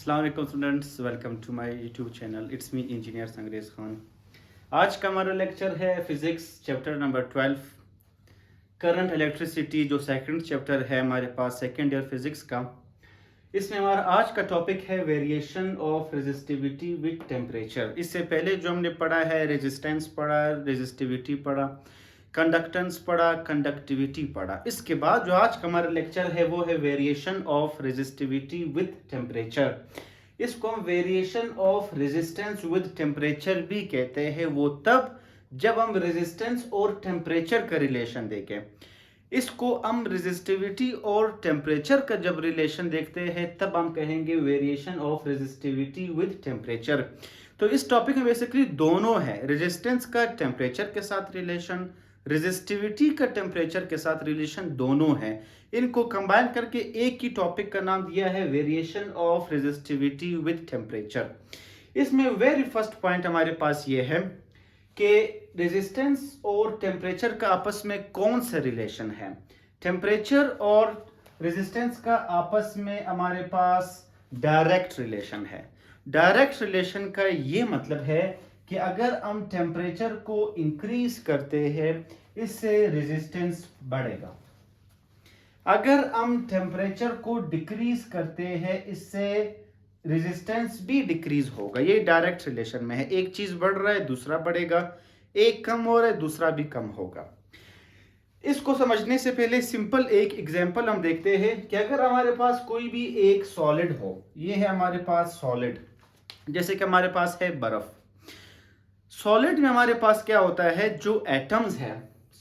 अस्सलाम वालेकुम students, welcome to my YouTube channel. It's me engineer Sangrez Khan. आज का हमारा लेक्चर है physics chapter number 12 current electricity, जो सेकंड चैप्टर है हमारे पास सेकंड ईयर फिजिक्स का। इसमें हमारा आज का टॉपिक है variation of resistivity with temperature. इससे पहले जो हमने पढ़ा है रेजिस्टेंस पढ़ा, रेजिस्टिविटी पढ़ा, कंडक्टेंस पढ़ा, कंडक्टिविटी पढ़ा। इसके बाद जो आज का हमारा लेक्चर है वो है variation of resistivity with temperature. इसको हम variation of resistance with temperature भी कहते हैं, वो तब जब हम रेजिस्टेंस और टेम्परेचर का रिलेशन देखें। इसको हम रेजिस्टिविटी और टेम्परेचर का जब रिलेशन देखते हैं तब हम कहेंगे variation of resistivity with temperature. तो इस टॉपिक में बेसिकली दोनों है, रेजिस्टेंस का टेम्परेचर के साथ रिलेशन, रेजिस्टिविटी का टेम्परेचर के साथ रिलेशन, दोनों है। इनको कंबाइन करके एक ही टॉपिक का नाम दिया है variation of resistivity with temperature. इसमें वेरी फर्स्ट पॉइंट हमारे पास ये है कि रेजिस्टेंस और टेम्परेचर का आपस में कौन सा रिलेशन है। टेम्परेचर और रेजिस्टेंस का आपस में हमारे पास डायरेक्ट रिलेशन है। डायरेक्ट रिलेशन का ये मतलब है कि अगर हम टेम्परेचर को इंक्रीज करते हैं इससे रेजिस्टेंस बढ़ेगा, अगर हम टेम्परेचर को डिक्रीज करते हैं इससे रेजिस्टेंस भी डिक्रीज होगा। ये डायरेक्ट रिलेशन में है, एक चीज बढ़ रहा है दूसरा बढ़ेगा, एक कम हो रहा है दूसरा भी कम होगा। इसको समझने से पहले सिंपल एक एग्जांपल हम देखते हैं कि अगर हमारे पास कोई भी एक सॉलिड हो, ये है हमारे पास सॉलिड, जैसे कि हमारे पास है बर्फ। सॉलिड में हमारे पास क्या होता है, जो एटम्स है,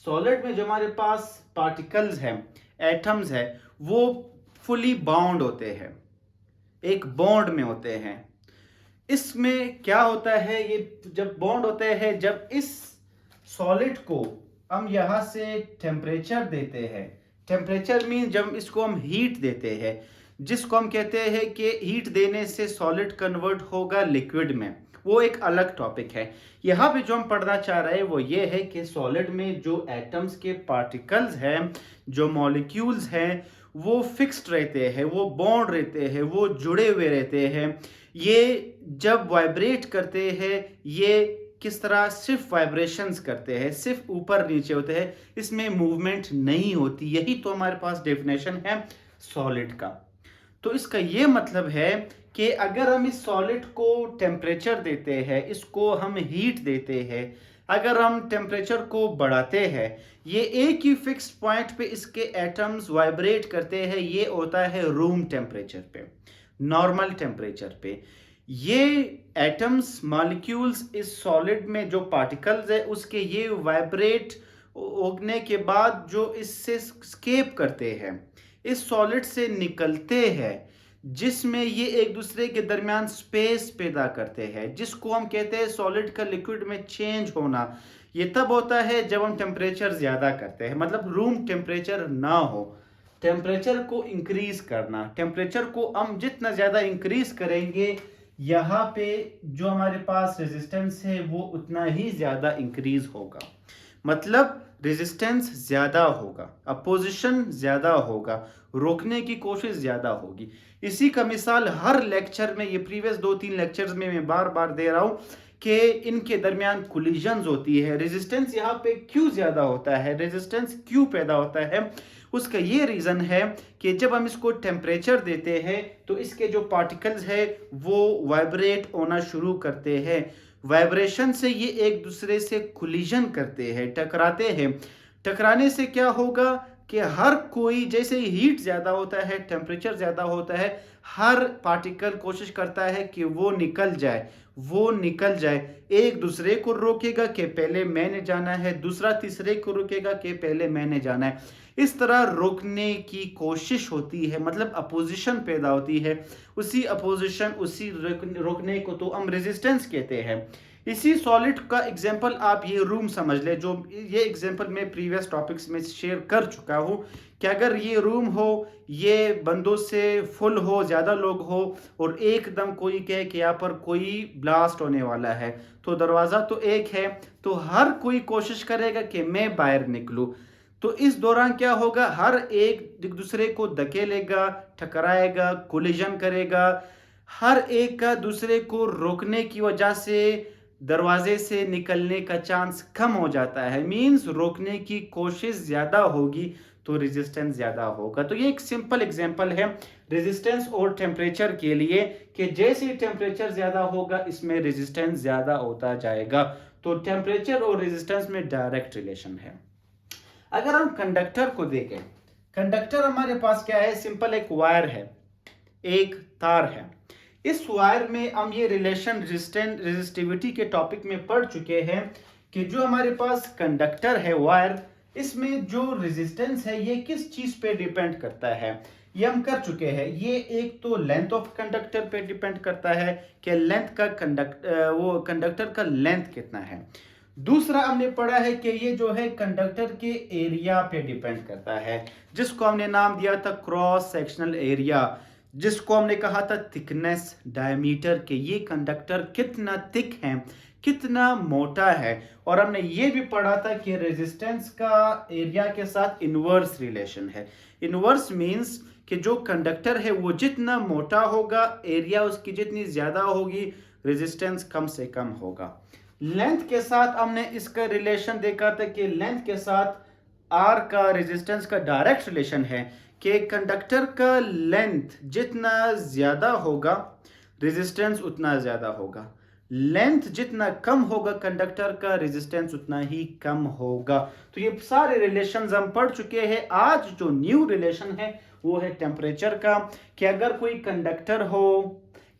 सॉलिड में जो हमारे पास पार्टिकल्स हैं, एटम्स है, वो फुली बाउंड होते हैं, एक बॉन्ड में होते हैं। इसमें क्या होता है, ये जब बॉन्ड होते हैं, जब इस सॉलिड को हम यहां से टेम्परेचर देते हैं, टेम्परेचर मीन जब इसको हम हीट देते हैं, जिसको हम कहते हैं कि हीट देने से सॉलिड कन्वर्ट होगा लिक्विड में, वो एक अलग टॉपिक है। यहाँ पे जो हम पढ़ना चाह रहे हैं वो ये है कि सॉलिड में जो एटम्स के पार्टिकल्स हैं, जो मॉलिक्यूल्स हैं, वो फिक्स्ड रहते हैं, वो बॉन्ड रहते हैं, वो जुड़े हुए रहते हैं। ये जब वाइब्रेट करते हैं, ये किस तरह सिर्फ वाइब्रेशंस करते हैं, सिर्फ ऊपर नीचे होते हैं, इसमें मूवमेंट नहीं होती। यही तो हमारे पास डेफिनेशन है सॉलिड का। तो इसका ये मतलब है कि अगर हम इस सॉलिड को टेम्परेचर देते हैं, इसको हम हीट देते हैं, अगर हम टेम्परेचर को बढ़ाते हैं, ये एक ही फिक्स्ड पॉइंट पे इसके एटम्स वाइब्रेट करते हैं, ये होता है रूम टेम्परेचर पे, नॉर्मल टेम्परेचर पे। ये एटम्स मॉलिक्यूल्स इस सॉलिड में जो पार्टिकल्स है उसके ये वाइब्रेट होने के बाद जो इससे स्केप करते हैं, इस सॉलिड से निकलते हैं, जिसमें ये एक दूसरे के दरमियान स्पेस पैदा करते हैं, जिसको हम कहते हैं सॉलिड का लिक्विड में चेंज होना। ये तब होता है जब हम टेम्परेचर ज्यादा करते हैं, मतलब रूम टेम्परेचर ना हो, टेम्परेचर को इंक्रीज करना। टेम्परेचर को हम जितना ज्यादा इंक्रीज करेंगे, यहाँ पे जो हमारे पास रेजिस्टेंस है वो उतना ही ज्यादा इंक्रीज होगा, मतलब रेजिस्टेंस ज्यादा होगा, अपोजिशन ज्यादा होगा, रोकने की कोशिश ज्यादा होगी। इसी का मिसाल हर लेक्चर में, ये प्रीवियस 2-3 लेक्चर्स में मैं बार बार दे रहा हूं कि इनके दरमियान कोलिजन्स होती है। रेजिस्टेंस यहाँ पे क्यों ज्यादा होता है, रेजिस्टेंस क्यों पैदा होता है, उसका ये रीजन है कि जब हम इसको टेम्परेचर देते हैं तो इसके जो पार्टिकल्स है वो वाइब्रेट होना शुरू करते हैं। वाइब्रेशन से ये एक दूसरे से कोलिजन करते हैं, टकराते हैं। टकराने से क्या होगा कि हर कोई, जैसे ही हीट ज्यादा होता है, टेम्परेचर ज्यादा होता है, हर पार्टिकल कोशिश करता है कि वो निकल जाए, वो निकल जाए। एक दूसरे को रोकेगा कि पहले मैंने जाना है, दूसरा तीसरे को रोकेगा कि पहले मैंने जाना है। इस तरह रोकने की कोशिश होती है, मतलब अपोजिशन पैदा होती है। उसी अपोजिशन, उसी रोकने को तो हम रेजिस्टेंस कहते हैं। इसी सॉलिड का एग्जांपल आप ये रूम समझ ले, जो ये एग्जांपल मैं प्रीवियस टॉपिक्स में शेयर कर चुका हूँ कि अगर ये रूम हो, ये बंदों से फुल हो, ज़्यादा लोग हो, और एकदम कोई कहे कि यहाँ पर कोई ब्लास्ट होने वाला है, तो दरवाज़ा तो एक है, तो हर कोई कोशिश करेगा कि मैं बाहर निकलूँ। तो इस दौरान क्या होगा, हर एक दूसरे को धकेलेगा, टकराएगा, कोलिजन करेगा, हर एक का दूसरे को रोकने की वजह से दरवाजे से निकलने का चांस कम हो जाता है, मींस रोकने की कोशिश ज़्यादा होगी तो रेजिस्टेंस ज़्यादा होगा। तो ये एक सिंपल एग्जांपल है रेजिस्टेंस और टेम्परेचर के लिए कि जैसे ही टेम्परेचर ज़्यादा होगा इसमें रेजिस्टेंस ज़्यादा होता जाएगा। तो टेम्परेचर और रेजिस्टेंस में डायरेक्ट रिलेशन है। अगर हम कंडक्टर को देखें, कंडक्टर हमारे पास क्या है, सिंपल एक वायर है, एक तार है। इस वायर में हम ये रिलेशन रेजिस्टिविटी के टॉपिक में पढ़ चुके हैं कि जो हमारे पास कंडक्टर है वायर, इसमें जो रेजिस्टेंस है ये किस चीज पे डिपेंड करता है, ये हम कर चुके हैं। ये एक तो लेंथ ऑफ कंडक्टर पे डिपेंड करता है कि लेंथ का कंडक्टर का लेंथ कितना है। दूसरा हमने पढ़ा है कि ये जो है कंडक्टर के एरिया पे डिपेंड करता है, जिसको हमने नाम दिया था क्रॉस सेक्शनल एरिया, जिसको हमने कहा था थिकनेस डायमीटर के ये कंडक्टर कितना थिक है, कितना मोटा है। और हमने ये भी पढ़ा था कि रेजिस्टेंस का एरिया के साथ इनवर्स रिलेशन है। इनवर्स मींस कि जो कंडक्टर है वो जितना मोटा होगा, एरिया उसकी जितनी ज्यादा होगी, रेजिस्टेंस कम से कम होगा। लेंथ के साथ हमने इसका रिलेशन देखा था कि लेंथ के साथ आर का रेजिस्टेंस का डायरेक्ट रिलेशन है कि कंडक्टर का लेंथ जितना ज्यादा होगा रेजिस्टेंस उतना ज्यादा होगा, लेंथ जितना कम होगा कंडक्टर का रेजिस्टेंस उतना ही कम होगा। तो ये सारे रिलेशंस हम पढ़ चुके हैं। आज जो न्यू रिलेशन है वो है टेम्परेचर का, कि अगर कोई कंडक्टर हो,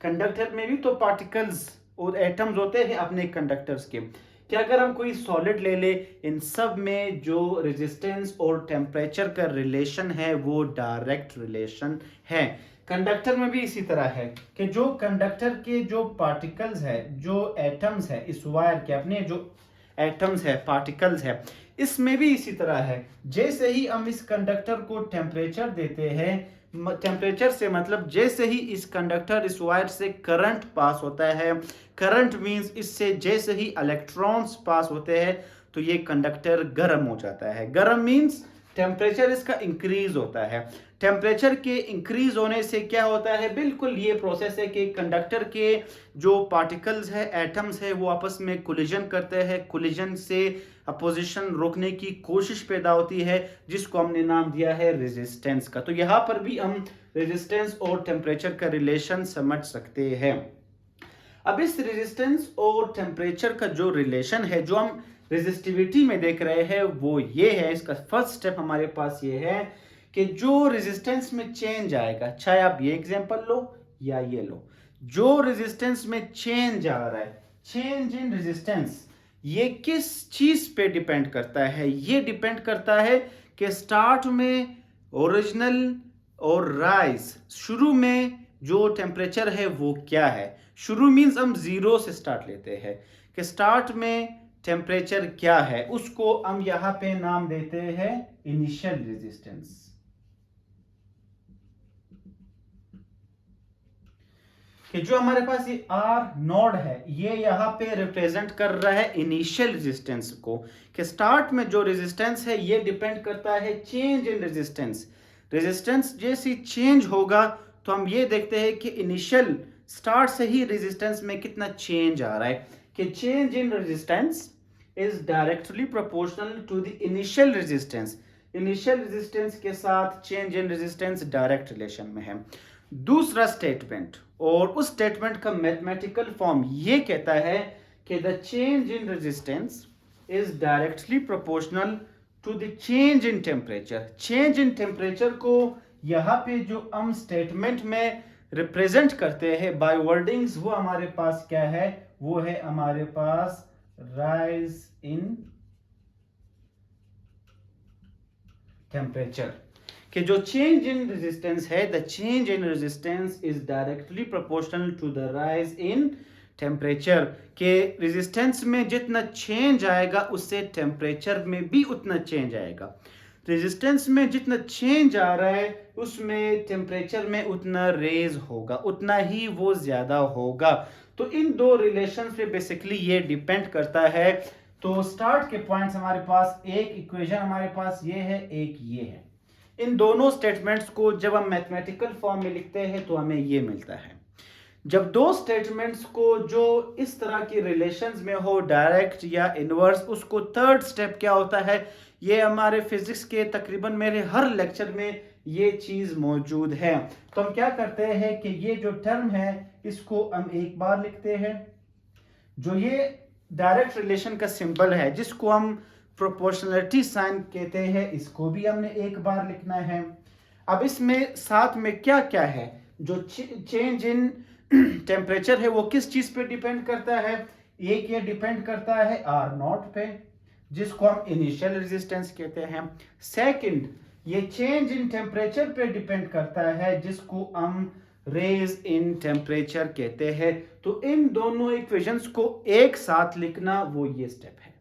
कंडक्टर में भी तो पार्टिकल्स और एटम्स होते हैं अपने कंडक्टर्स के, कि अगर हम कोई सॉलिड ले ले, इन सब में जो रेजिस्टेंस और टेम्परेचर का रिलेशन है वो डायरेक्ट रिलेशन है। कंडक्टर में भी इसी तरह है कि जो कंडक्टर के जो पार्टिकल्स है, जो एटम्स है इस वायर के, अपने जो एटम्स है पार्टिकल्स है, इसमें भी इसी तरह है। जैसे ही हम इस कंडक्टर को टेम्परेचर देते हैं, टेम्परेचर से मतलब जैसे ही इस कंडक्टर इस वायर से करंट पास होता है, करंट मींस इससे जैसे ही इलेक्ट्रॉन्स पास होते हैं तो ये कंडक्टर गर्म हो जाता है। गर्म मींस टेम्परेचर इसका इंक्रीज होता है। टेम्परेचर के इंक्रीज होने से क्या होता है, बिल्कुल ये प्रोसेस है कि कंडक्टर के जो पार्टिकल्स है, एटम्स है, वो आपस में कोलिजन करते हैं। कोलिजन से अपोजिशन रोकने की कोशिश पैदा होती है, जिसको हमने नाम दिया है रेजिस्टेंस का। तो यहां पर भी हम रेजिस्टेंस और टेम्परेचर का रिलेशन समझ सकते हैं। अब इस रेजिस्टेंस और टेम्परेचर का जो रिलेशन है, जो हम रेजिस्टिविटी में देख रहे हैं, वो ये है, इसका फर्स्ट स्टेप हमारे पास ये है कि जो रेजिस्टेंस में चेंज आएगा, चाहे आप ये एग्जांपल लो या ये लो, जो रेजिस्टेंस में चेंज आ रहा है, चेंज इन रेजिस्टेंस, ये किस चीज पे डिपेंड करता है, ये डिपेंड करता है कि स्टार्ट में ओरिजिनल और राइज, शुरू में जो टेम्परेचर है वो क्या है। शुरू मींस हम जीरो से स्टार्ट लेते हैं कि स्टार्ट में टेम्परेचर क्या है, उसको हम यहां पे नाम देते हैं इनिशियल रेजिस्टेंस। कि जो हमारे पास ये आर नोड है, ये यहां पे रिप्रेजेंट कर रहा है इनिशियल रेजिस्टेंस को, कि स्टार्ट में जो रेजिस्टेंस है ये डिपेंड करता है चेंज इन रेजिस्टेंस। रेजिस्टेंस जैसी चेंज होगा तो हम ये देखते हैं कि इनिशियल स्टार्ट से ही रेजिस्टेंस में कितना चेंज आ रहा है, कि change in resistance is directly proportional to the initial resistance. Initial resistance के साथ change in resistance direct relation में है। दूसरा स्टेटमेंट, और उस स्टेटमेंट का मैथमेटिकल फॉर्म ये कहता है कि the change in resistance is directly proportional to the change in temperature. Change in temperature को यहाँ पे जो हम स्टेटमेंट में रिप्रेजेंट करते हैं बाय वर्डिंग्स, वो हमारे पास क्या है, वो है हमारे पास राइज इन टेम्परेचर। कि जो चेंज इन रेजिस्टेंस है, the change in resistance is directly proportional to the rise in temperature. के रेजिस्टेंस में जितना चेंज आएगा उससे टेम्परेचर में भी उतना चेंज आएगा। रेजिस्टेंस में जितना चेंज आ रहा है उसमें टेम्परेचर में उतना रेज होगा, उतना ही वो ज्यादा होगा। तो इन दो रिलेशन पे बेसिकली ये डिपेंड करता है। तो स्टार्ट के पॉइंट्स हमारे पास, एक इक्वेशन हमारे पास ये है, एक ये है। इन दोनों स्टेटमेंट्स को जब हम मैथमेटिकल फॉर्म में लिखते हैं तो हमें ये मिलता है। जब दो स्टेटमेंट्स को जो इस तरह की रिलेशंस में हो, डायरेक्ट या इनवर्स, उसको थर्ड स्टेप क्या होता है, ये हमारे फिजिक्स के तकरीबन मेरे हर लेक्चर में ये चीज मौजूद है। तो हम क्या करते हैं कि ये जो टर्म है इसको हम एक बार लिखते हैं, जो ये डायरेक्ट रिलेशन का सिंबल है जिसको हम प्रोपोर्शनलिटी साइन कहते हैं, इसको भी हमने एक बार लिखना है। अब इसमें साथ में क्या क्या है, जो चेंज इन टेम्परेचर है वो किस चीज पे डिपेंड करता है, एक ये डिपेंड करता है आर नॉट पे, जिसको हम इनिशियल रेजिस्टेंस कहते हैं। सेकंड, ये चेंज इन टेम्परेचर पे डिपेंड करता है जिसको हम रेज इन टेम्परेचर कहते हैं। तो इन दोनों इक्वेशंस को एक साथ लिखना वो ये स्टेप है।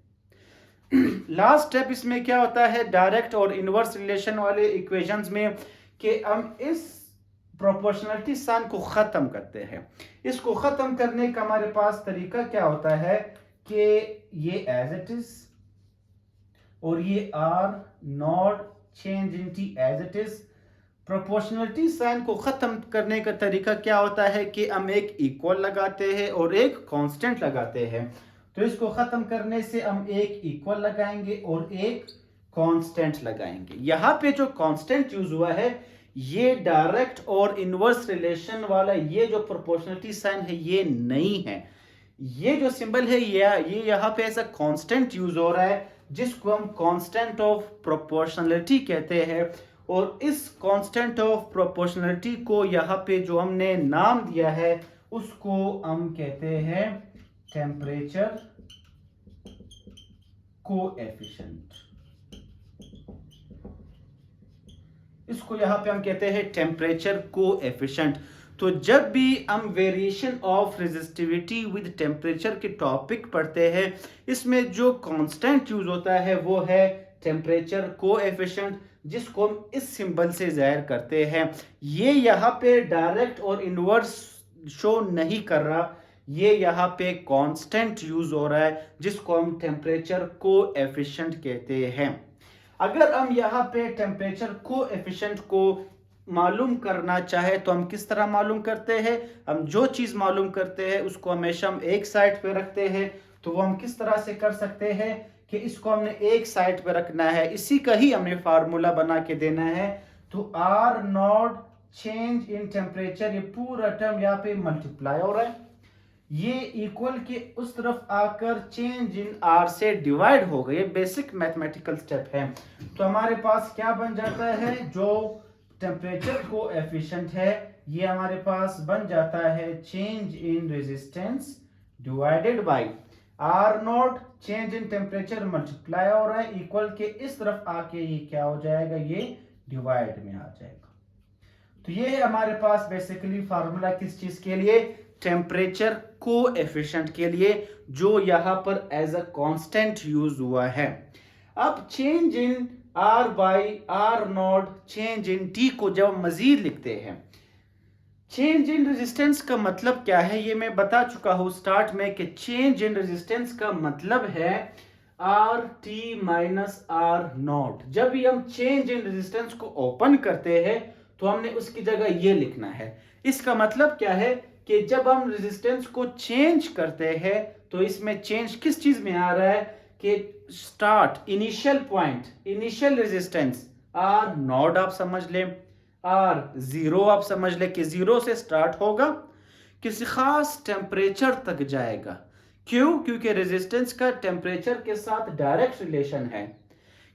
लास्ट स्टेप इसमें क्या होता है, डायरेक्ट और इनवर्स रिलेशन वाले इक्वेशंस में, कि हम इस प्रोपोर्शनलिटी साइन को खत्म करते हैं। इसको खत्म करने का हमारे पास तरीका क्या होता है कि ये एज इट इज और ये R naught change in T as it is. Proportionality sign को खत्म करने का तरीका क्या होता है कि हम एक इक्वल लगाते हैं और एक कांस्टेंट लगाते हैं। तो इसको खत्म करने से हम एक इक्वल लगाएंगे और एक कांस्टेंट लगाएंगे। यहाँ पे जो कांस्टेंट यूज हुआ है ये डायरेक्ट और इनवर्स रिलेशन वाला ये जो प्रोपोर्शनलिटी साइन है ये नहीं है। ये जो सिंबल है ये यहाँ पे ऐसा कांस्टेंट यूज हो रहा है जिसको हम कांस्टेंट ऑफ प्रोपोर्शनलिटी कहते हैं। और इस कांस्टेंट ऑफ प्रोपोर्शनलिटी को यहाँ पे जो हमने नाम दिया है उसको हम कहते हैं टेम्परेचर कोएफिशिएंट। इसको यहां पे हम कहते हैं टेम्परेचर कोएफिशिएंट। तो जब भी हम variation of resistivity with temperature के टॉपिक पढ़ते हैं, इसमें जो कांस्टेंट यूज होता है वो है टेम्परेचर कोएफिशिएंट, जिसको हम इस सिंबल से जाहिर करते हैं। ये यहाँ पे डायरेक्ट और इनवर्स शो नहीं कर रहा, ये यहाँ पे कांस्टेंट यूज हो रहा है जिसको हम टेम्परेचर कोएफिशिएंट कहते हैं। अगर हम यहाँ पे टेम्परेचर कोएफिशिएंट को मालूम करना चाहे तो हम किस तरह मालूम करते हैं, हम जो चीज मालूम करते हैं उसको हमेशा हम एक साइड पे रखते हैं। तो वो हम किस तरह से कर सकते हैं कि इसको हमने एक साइड पे रखना है, इसी का ही हमने फार्मूला बना के देना है। तो R naught change in temperature, ये पूरा टर्म यहाँ पे मल्टीप्लाई हो रहा है, ये इक्वल के उस तरफ आकर चेंज इन आर से डिवाइड हो गए। ये बेसिक मैथमेटिकल स्टेप है। तो हमारे पास क्या बन जाता है, जो टेम्परेचर कोएफिशिएंट है ये हमारे पास बन जाता है change in resistance divided by R naught change in temperature multiply हो रहा है, इक्वल के इस तरफ आके ये क्या हो जाएगा, ये डिवाइड में आ जाएगा। तो ये है हमारे पास बेसिकली फार्मूला किस चीज के लिए, टेम्परेचर कोएफिशिएंट के लिए, जो यहां पर एज अ कांस्टेंट यूज हुआ है। अब change in R by R naught change in T को जब मजीद लिखते हैं, चेंज इन रेजिस्टेंस का मतलब क्या है ये मैं बता चुका हूं स्टार्ट में कि चेंज इन रेजिस्टेंस का मतलब है R T minus R naught. जब भी हम चेंज इन रेजिस्टेंस को ओपन करते हैं तो हमने उसकी जगह ये लिखना है। इसका मतलब क्या है कि जब हम रेजिस्टेंस को चेंज करते हैं तो इसमें चेंज किस चीज में आ रहा है कि start initial point, initial resistance R not आप समझ लें, आर जीरो आप समझ लें कि जीरो से स्टार्ट होगा, किसी खास टेम्परेचर तक जाएगा। क्यों? क्योंकि रेजिस्टेंस का टेम्परेचर के साथ डायरेक्ट रिलेशन है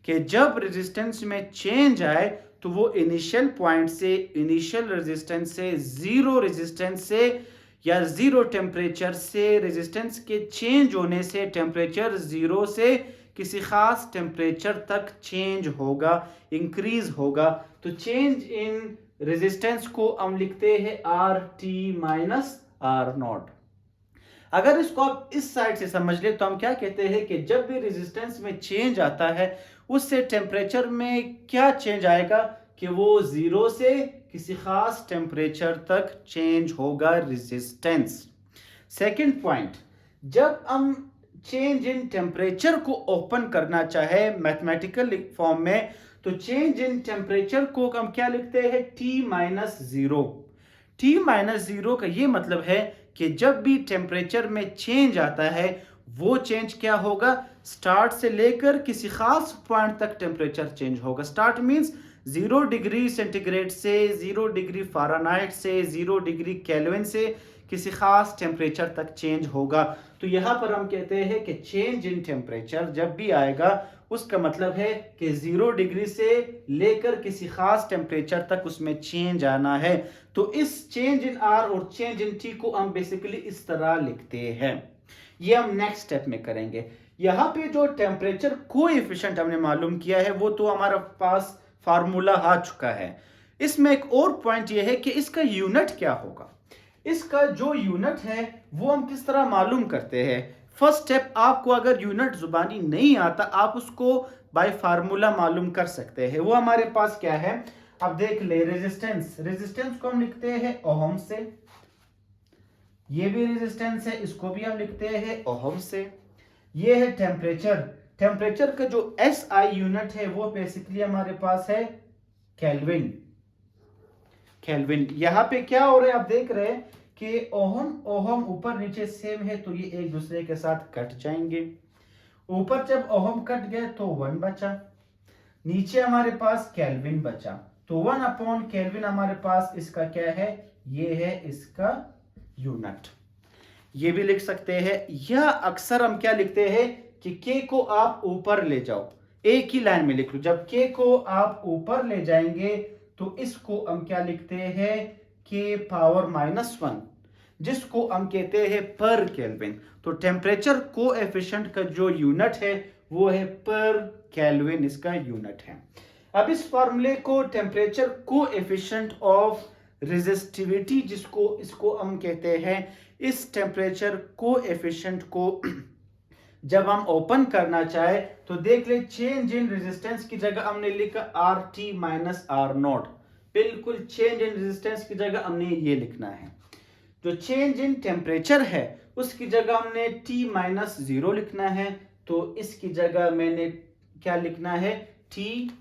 कि जब रेजिस्टेंस में चेंज आए तो वो इनिशियल पॉइंट से, इनिशियल रेजिस्टेंस से, जीरो रेजिस्टेंस से या जीरो टेम्परेचर से, रेजिस्टेंस के चेंज होने से टेम्परेचर जीरो से किसी खास टेम्परेचर तक चेंज होगा, इंक्रीज होगा। तो चेंज इन रेजिस्टेंस को हम लिखते हैं R T minus R naught. अगर इसको आप इस साइड से समझ ले तो हम क्या कहते हैं कि जब भी रेजिस्टेंस में चेंज आता है उससे टेम्परेचर में क्या चेंज आएगा कि वो जीरो से किसी खास टेम्परेचर तक चेंज होगा रेजिस्टेंस। सेकंड पॉइंट, जब हम चेंज इन टेम्परेचर को ओपन करना चाहे मैथमेटिकल फॉर्म में तो चेंज इन टेम्परेचर को हम क्या लिखते हैं, T minus zero. T minus 0 का ये मतलब है कि जब भी टेम्परेचर में चेंज आता है वो चेंज क्या होगा, स्टार्ट से लेकर किसी खास पॉइंट तक टेम्परेचर चेंज होगा। स्टार्ट मींस 0 डिग्री सेंटीग्रेड से, 0 डिग्री फ़ारेनहाइट से, 0 डिग्री केल्विन से किसी खास टेम्परेचर तक चेंज होगा। तो यहाँ पर हम कहते हैं कि चेंज इन टेम्परेचर जब भी आएगा उसका मतलब है कि 0 डिग्री से लेकर किसी खास टेम्परेचर तक उसमें चेंज आना है। तो इस चेंज इन आर और चेंज इन टी को हम बेसिकली इस तरह लिखते हैं। ये हम नेक्स्ट स्टेप में करेंगे। यहाँ पे जो टेम्परेचर कोएफिशिएंट हमने मालूम किया है वो तो हमारे पास फार्मूला आ चुका है। इसमें एक और पॉइंट ये है कि इसका यूनिट क्या होगा। इसका जो यूनिट है वो हम किस तरह मालूम करते हैं। फर्स्ट स्टेप, आपको अगर यूनिट जुबानी नहीं आता आप उसको बाय फार्मूला मालूम कर सकते हैं। वो हमारे पास क्या है, अब देख ले, रेजिस्टेंस। रेजिस्टेंस को हम लिखते हैं ओहम से। ये भी रेजिस्टेंस है, इसको भी हम लिखते हैं ओहम से। ये है टेम्परेचर। टेम्परेचर का जो एसआई यूनिट है वो बेसिकली हमारे पास है केल्विन। केल्विन यहां पे क्या हो रहा है, आप देख रहे हैं कि ओहम ओहम ऊपर नीचे सेम है तो ये एक दूसरे के साथ कट जाएंगे। ऊपर जब ओहम कट गए तो 1 बचा, नीचे हमारे पास केल्विन बचा। तो 1 अपॉन केल्विन हमारे पास इसका क्या है, ये है इसका यूनिट। ये भी लिख सकते हैं, या अक्सर हम क्या लिखते हैं कि के को आप ऊपर ले जाओ, एक ही लाइन में लिख लो। जब के को आप ऊपर ले जाएंगे तो इसको हम क्या लिखते हैं, के पावर -1, जिसको हम कहते हैं पर केल्विन। तो टेम्परेचर कोएफिशिएंट का जो यूनिट है वो है पर केल्विन, इसका यूनिट है। अब इस फॉर्मूले को टेम्परेचर कोएफिशिएंट ऑफ रेजिस्टिविटी इसको हम कहते हैं, इस टेम्परेचर कोएफिशिएंट को जब हम ओपन करना चाहे तो देख ले, चेंज इन रेजिस्टेंस की जगह हमने लिखा R T minus R naught. बिल्कुल चेंज इन रेजिस्टेंस की जगह हमने ये लिखना है। जो चेंज इन टेम्परेचर है उसकी जगह हमने टी माइनस 0 लिखना है। तो इसकी जगह मैंने क्या लिखना है, टी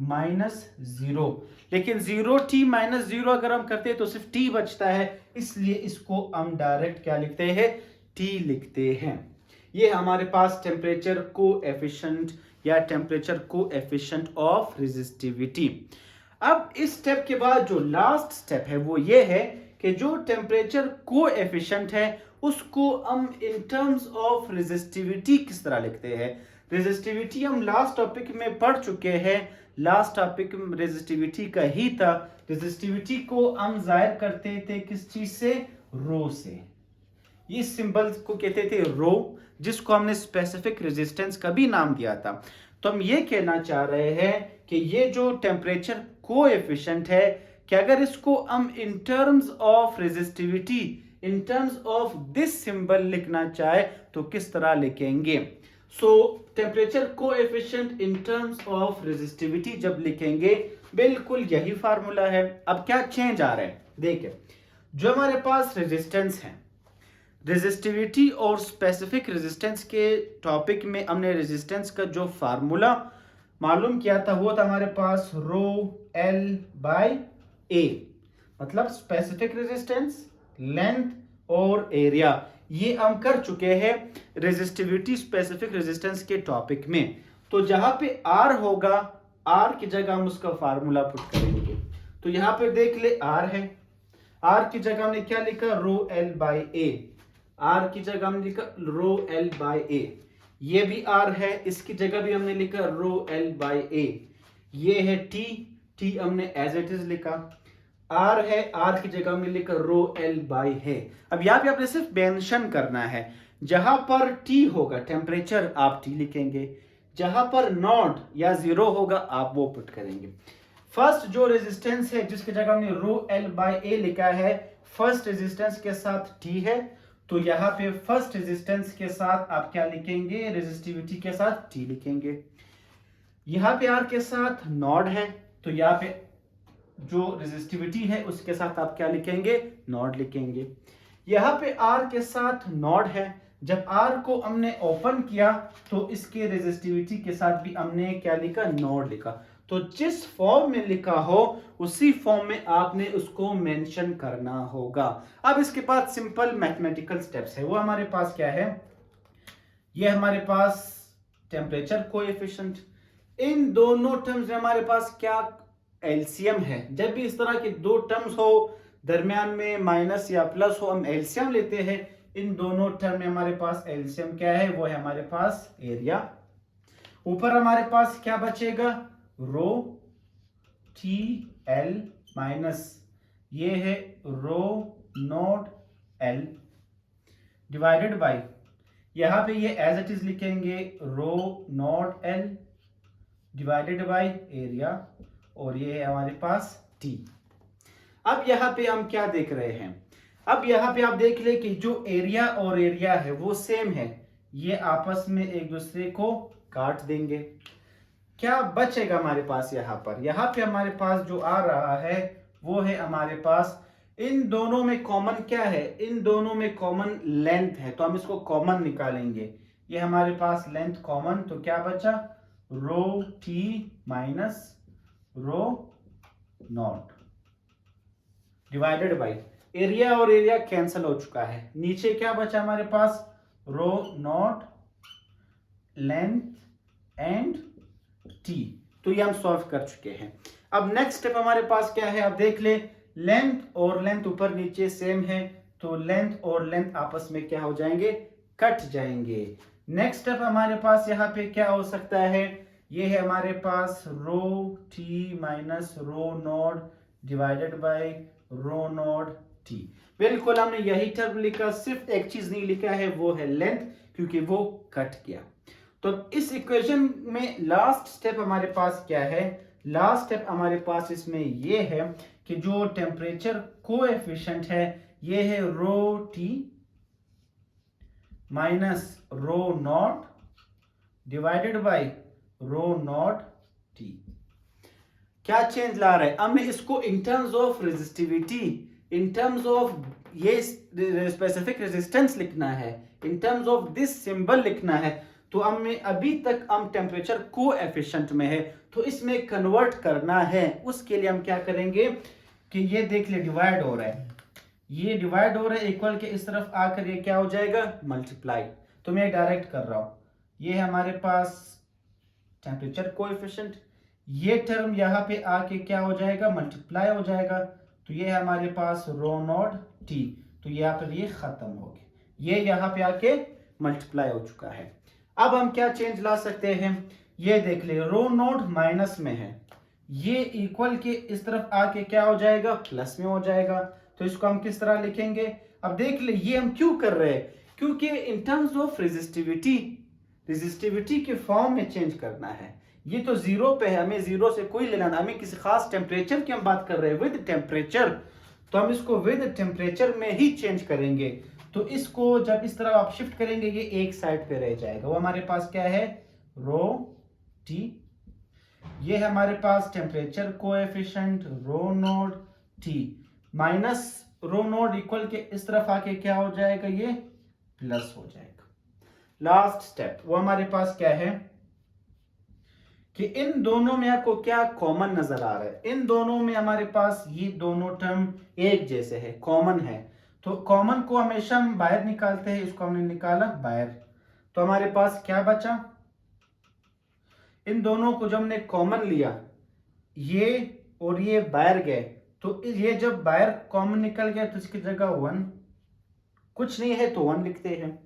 माइनस 0। लेकिन 0 टी माइनस 0 अगर हम करते हैं तो सिर्फ टी बचता है, इसलिए इसको हम डायरेक्ट क्या लिखते हैं, टी लिखते हैं। ये हमारे पास टेम्परेचर कोएफिशिएंट या टेम्परेचर कोएफिशिएंट ऑफ रेजिस्टिविटी। अब इस स्टेप के बाद जो लास्ट स्टेप है वो ये है कि जो टेम्परेचर कोएफिशिएंट है उसको हम इन टर्म्स ऑफ रेजिस्टिविटी किस तरह लिखते हैं। रेजिस्टिविटी हम लास्ट टॉपिक में पढ़ चुके हैं। लास्ट टॉपिक रेजिस्टिविटी का ही था। रेजिस्टिविटी को हम जाहिर करते थे किस चीज से, रो से। ये सिंबल को कहते थे रो, जिसको हमने स्पेसिफिक रेजिस्टेंस का भी नाम दिया था। तो हम ये कहना चाह रहे हैं कि ये जो टेम्परेचर कोएफिशिएंट है कि अगर इसको हम in terms of resistivity, in terms of this symbol लिखना चाहे तो किस तरह लिखेंगे। सो temperature coefficient in terms of resistivity जब लिखेंगे बिल्कुल यही फार्मूला है। अब क्या चेंज आ रहा है, देखिए जो हमारे पास रेजिस्टेंस है, रेजिस्टिविटी और स्पेसिफिक रेजिस्टेंस के टॉपिक में हमने रेजिस्टेंस का जो फार्मूला मालूम किया था वो था हमारे पास रो एल बाय ए, मतलब स्पेसिफिक रेजिस्टेंस, लेंथ और एरिया। ये हम कर चुके हैं रेजिस्टिविटी स्पेसिफिक रेजिस्टेंस के टॉपिक में। तो जहां पे आर होगा, आर की जगह हम उसका फार्मूला पुट करेंगे। तो यहां पे देख ले आर है, आर की जगह हमने क्या लिखा, rho L by A. R की जगह हमने लिखा रो एल बाय ए। ये भी आर है, इसकी जगह भी हमने लिखा रो एल बाय ए। ये है टी, टी हमने एज इट इज लिखा। आर है, आर की जगह हमने लिखा रो एल बाय है। अब यहाँ पे आपने सिर्फ मेंशन करना है, जहां पर टी होगा टेम्परेचर आप टी लिखेंगे, जहां पर नॉट या 0 होगा आप वो पुट करेंगे। फर्स्ट जो रेजिस्टेंस है जिसकी जगह हमने रो एल बाय ए लिखा है, फर्स्ट रेजिस्टेंस के साथ टी है, तो यहाँ पे फर्स्ट रेजिस्टेंस के साथ आप क्या लिखेंगे, रेजिस्टिविटी के साथ टी लिखेंगे। यहाँ पे आर के साथ नॉड है, तो यहाँ पे जो रेजिस्टिविटी है उसके साथ आप क्या लिखेंगे, नॉड लिखेंगे। यहाँ पे आर के साथ नॉड है, जब आर को हमने ओपन किया तो इसके रेजिस्टिविटी के साथ भी हमने क्या लिखा, नॉड लिखा। तो जिस फॉर्म में लिखा हो उसी फॉर्म में आपने उसको मेंशन करना होगा। अब इसके बाद सिंपल मैथमेटिकल स्टेप्स है, वो हमारे पास क्या है, ये हमारे पास टेम्परेचर कोएफिशिएंट, इन दोनों टर्म्स में हमारे पास क्या एलसीएम है। जब भी इस तरह के दो टर्म्स हो, दरमियान में माइनस या प्लस हो, हम एलसीएम लेते हैं। इन दोनों टर्म में हमारे पास एलसीएम क्या है, वो है हमारे पास एरिया। ऊपर हमारे पास क्या बचेगा, रो टी एल माइनस ये है rho naught L divided by, यहां पे ये एज इट इज लिखेंगे rho naught L divided by area, और ये है हमारे पास टी। अब यहाँ पे हम क्या देख रहे हैं, अब यहाँ पे आप देख ले कि जो एरिया और एरिया है वो सेम है, ये आपस में एक दूसरे को काट देंगे। क्या बचेगा हमारे पास यहाँ पर, यहाँ पे हमारे पास जो आ रहा है वो है हमारे पास, इन दोनों में कॉमन क्या है, इन दोनों में कॉमन लेंथ है, तो हम इसको कॉमन निकालेंगे। ये हमारे पास लेंथ कॉमन, तो क्या बचा, रो T minus rho naught divided by area, और एरिया कैंसिल हो चुका है। नीचे क्या बचा हमारे पास, रो नॉट लेंथ एंड टी, तो ये हम सॉल्व कर चुके हैं। अब नेक्स्ट स्टेप हमारे पास क्या है, अब देख ले, लेंथ और लेंथ ऊपर नीचे सेम है, तो लेंथ और लेंथ आपस में क्या हो जाएंगे, कट जाएंगे। नेक्स्ट स्टेप हमारे पास यहाँ पे क्या हो सकता है, ये है हमारे पास rho T minus rho naught divided by rho naught T. बिल्कुल हमने यही टर्म लिखा, सिर्फ एक चीज नहीं लिखा है, वो है लेंथ, क्योंकि वो कट गया। तो इस इक्वेशन में लास्ट स्टेप हमारे पास क्या है, लास्ट स्टेप हमारे पास इसमें ये है कि जो टेम्परेचर कोएफिशिएंट है ये है रो T minus rho naught divided by rho naught T. क्या चेंज ला रहा है, हमने इसको in terms of resistivity, in terms of ये स्पेसिफिक रेजिस्टेंस लिखना है, in terms of this symbol लिखना है। तो हमें अभी तक हम टेम्परेचर कोएफिशिएंट में है, तो इसमें कन्वर्ट करना है। उसके लिए हम क्या करेंगे कि ये देख ले डिवाइड हो रहा है, ये डिवाइड हो रहा है, इक्वल के इस तरफ आकर ये क्या हो जाएगा, मल्टीप्लाई। तो मैं डायरेक्ट कर रहा हूं, ये है हमारे पास टेम्परेचर कोएफिशिएंट, ये टर्म यहाँ पे आके क्या हो जाएगा, मल्टीप्लाई हो जाएगा। तो ये है हमारे पास रो नॉट टी, तो यहाँ पर ये खत्म हो गया, ये यहाँ पे आके मल्टीप्लाई हो चुका है। अब हम क्या चेंज ला सकते हैं, ये देख ले, रो नॉट माइनस में है, ये इक्वल के इस तरफ आके क्या हो जाएगा, प्लस में हो जाएगा। तो इसको हम किस तरह लिखेंगे, अब देख ले, ये हम क्यों कर रहे हैं, क्योंकि in terms of resistivity, resistivity के फॉर्म में चेंज करना है। ये तो जीरो पे है, हमें जीरो से कोई लेना ना, हमें किसी खास टेम्परेचर की हम बात कर रहे हैं विद टेम्परेचर, तो हम इसको विद टेम्परेचर में ही चेंज करेंगे। तो इसको जब इस तरह आप शिफ्ट करेंगे ये एक साइड पे रह जाएगा। वो हमारे पास क्या है, रो टी, ये है हमारे पास temperature coefficient rho naught T minus rho naught equal के इस तरफ आके क्या हो जाएगा, ये प्लस हो जाएगा। लास्ट स्टेप वो हमारे पास क्या है कि इन दोनों में आपको क्या कॉमन नजर आ रहा है, इन दोनों में हमारे पास ये दोनों टर्म एक जैसे है, कॉमन है। तो कॉमन को हमेशा हम बाहर निकालते हैं, इसको हमने निकाला बाहर, तो हमारे पास क्या बचा, इन दोनों को जब हमने कॉमन लिया, ये और ये बाहर गए, तो ये जब बाहर कॉमन निकल गया तो इसकी जगह 1, कुछ नहीं है तो 1 लिखते हैं।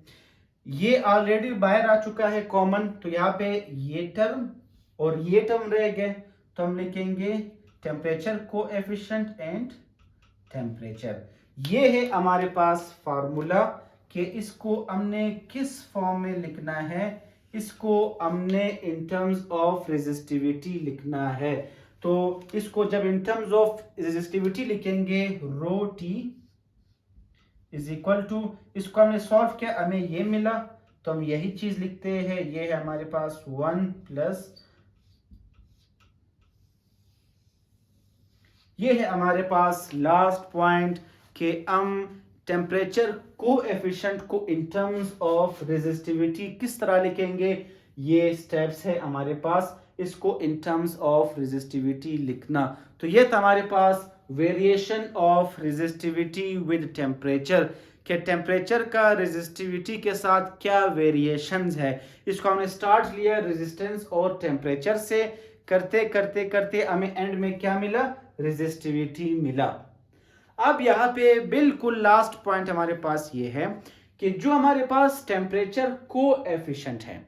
ये ऑलरेडी बाहर आ चुका है कॉमन, तो यहाँ पे ये टर्म और ये टर्म रह गए, तो हम लिखेंगे टेम्परेचर कोएफिशिएंट एंड टेम्परेचर। ये है हमारे पास फार्मूला कि इसको हमने किस फॉर्म में लिखना है, इसको हमने इन टर्म्स ऑफ रेजिस्टिविटी लिखना है। तो इसको जब इन टर्म्स ऑफ रेजिस्टिविटी लिखेंगे, rho T is equal to, इसको हमने सॉल्व किया, हमें ये मिला, तो हम यही चीज लिखते हैं, ये है हमारे पास 1 प्लस, ये है हमारे पास लास्ट पॉइंट कि हम टेम्परेचर कोएफिशिएंट को इन टर्म्स ऑफ रेजिस्टिविटी किस तरह लिखेंगे, ये स्टेप्स है हमारे पास। इसको इन टर्म्स ऑफ रेजिस्टिविटी लिखना। तो ये था हमारे पास variation of resistivity with temperature, कि टेम्परेचर का रेजिस्टिविटी के साथ क्या वेरिएशंस है। इसको हमने स्टार्ट लिया रेजिस्टेंस और टेम्परेचर से, करते करते करते हमें एंड में क्या मिला, रेजिस्टिविटी मिला। अब यहाँ पे बिल्कुल लास्ट पॉइंट हमारे पास ये है कि जो हमारे पास टेम्परेचर कोएफिशिएंट है,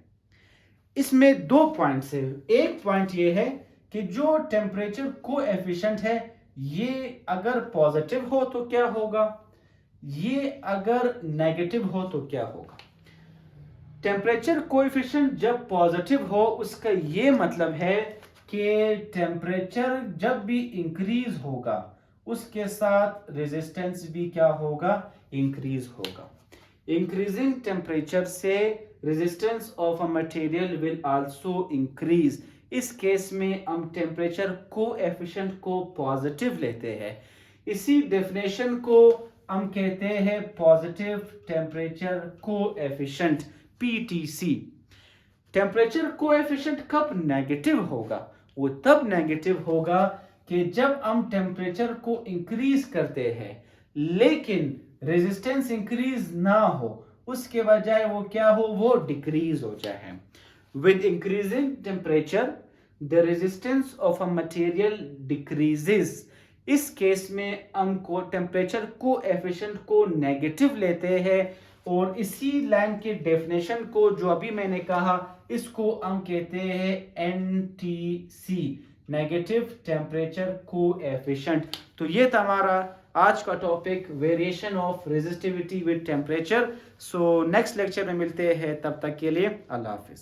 इसमें दो पॉइंट्स है। एक पॉइंट ये है कि जो टेम्परेचर कोएफिशिएंट है ये अगर पॉजिटिव हो तो क्या होगा, ये अगर नेगेटिव हो तो क्या होगा। टेम्परेचर कोएफिशिएंट जब पॉजिटिव हो उसका ये मतलब है कि टेम्परेचर जब भी इंक्रीज होगा उसके साथ रेजिस्टेंस भी क्या होगा, इंक्रीज होगा। इंक्रीजिंग टेम्परेचर से resistance of a material will also increase. इस केस में हम टेम्परेचर कोएफिशिएंट को पॉजिटिव लेते हैं। इसी डेफिनेशन को हम कहते हैं positive temperature coefficient, PTC. Temperature coefficient कब नेगेटिव होगा, वो तब नेगेटिव होगा कि जब हम टेम्परेचर को इंक्रीज करते हैं लेकिन रेजिस्टेंस इंक्रीज ना हो, उसके बजाय वो क्या हो, वो डिक्रीज हो जाए। With increasing temperature the resistance of a material decreases. इस केस में हम को टेम्परेचर कोएफिशिएंट को नेगेटिव लेते हैं और इसी लाइन के डेफिनेशन को जो अभी मैंने कहा इसको हम कहते हैं एनटीसी, नेगेटिव टेम्परेचर कोएफिशिएंट। तो ये था हमारा आज का topic, variation of resistivity with temperature. So next lecture में मिलते हैं, तब तक के लिए अल्लाह हाफिज।